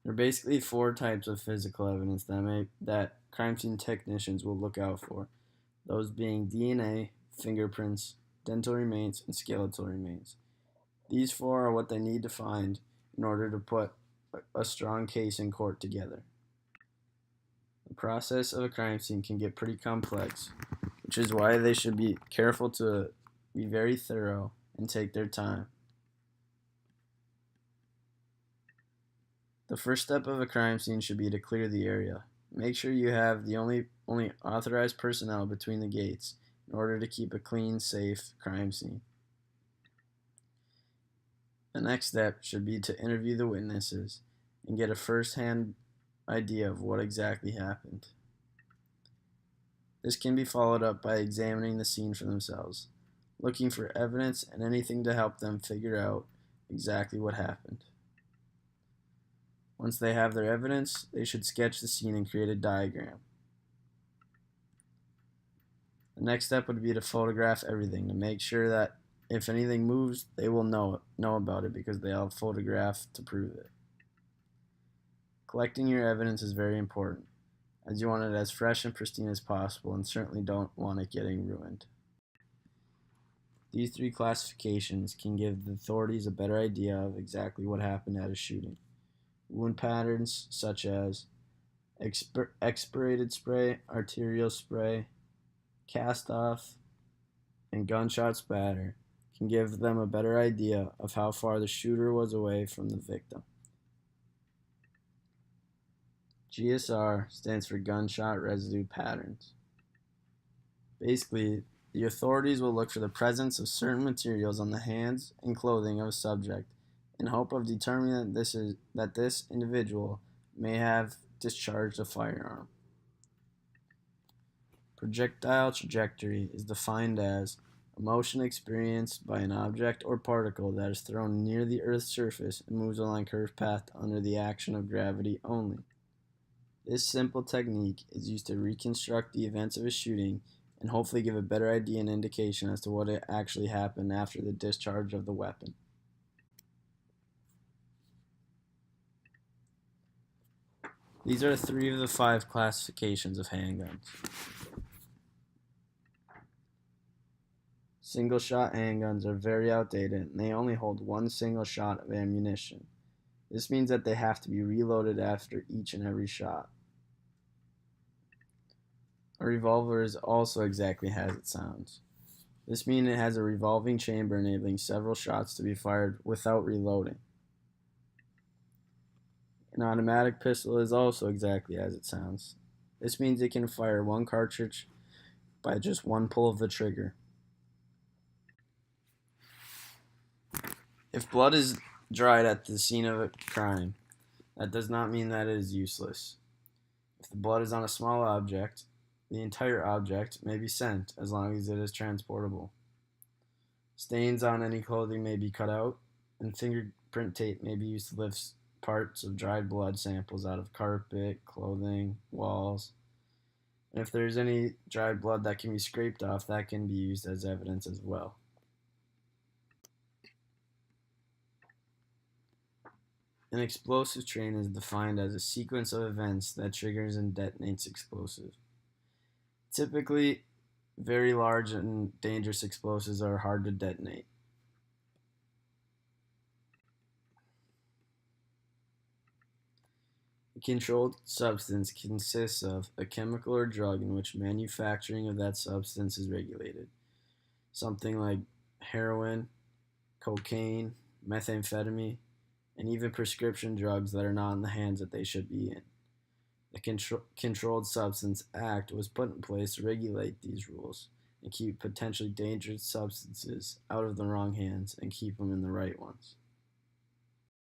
There are basically four types of physical evidence that crime scene technicians will look out for. Those being DNA, fingerprints, dental remains, and skeletal remains. These four are what they need to find in order to put a strong case in court together. The process of a crime scene can get pretty complex, which is why they should be careful to be very thorough and take their time. The first step of a crime scene should be to clear the area. Make sure you have the only authorized personnel between the gates in order to keep a clean, safe crime scene. The next step should be to interview the witnesses and get a first-hand idea of what exactly happened. This can be followed up by examining the scene for themselves, looking for evidence and anything to help them figure out exactly what happened. Once they have their evidence, they should sketch the scene and create a diagram. The next step would be to photograph everything to make sure that if anything moves, they will know about it because they have a photograph to prove it. Collecting your evidence is very important, as you want it as fresh and pristine as possible and certainly don't want it getting ruined. These three classifications can give the authorities a better idea of exactly what happened at a shooting. Wound patterns such as expirated spray, arterial spray, cast off, and gunshot spatter can give them a better idea of how far the shooter was away from the victim. GSR stands for gunshot residue patterns. Basically, the authorities will look for the presence of certain materials on the hands and clothing of a subject in hope of determining that this individual may have discharged a firearm. Projectile trajectory is defined as a motion experienced by an object or particle that is thrown near the Earth's surface and moves along a curved path under the action of gravity only. This simple technique is used to reconstruct the events of a shooting and hopefully give a better idea and indication as to what actually happened after the discharge of the weapon. These are three of the 5 classifications of handguns. Single-shot handguns are very outdated and they only hold one single shot of ammunition. This means that they have to be reloaded after each and every shot. A revolver is also exactly as it sounds. This means it has a revolving chamber enabling several shots to be fired without reloading. An automatic pistol is also exactly as it sounds. This means it can fire one cartridge by just one pull of the trigger. If blood is dried at the scene of a crime, that does not mean that it is useless. If the blood is on a small object, the entire object may be sent as long as it is transportable. Stains on any clothing may be cut out, and fingerprint tape may be used to lift parts of dried blood samples out of carpet, clothing, walls. And if there's any dried blood that can be scraped off, that can be used as evidence as well. An explosive train is defined as a sequence of events that triggers and detonates explosive. Typically, very large and dangerous explosives are hard to detonate. A controlled substance consists of a chemical or drug in which manufacturing of that substance is regulated. Something like heroin, cocaine, methamphetamine, and even prescription drugs that are not in the hands that they should be in. The Controlled Substance Act was put in place to regulate these rules and keep potentially dangerous substances out of the wrong hands and keep them in the right ones.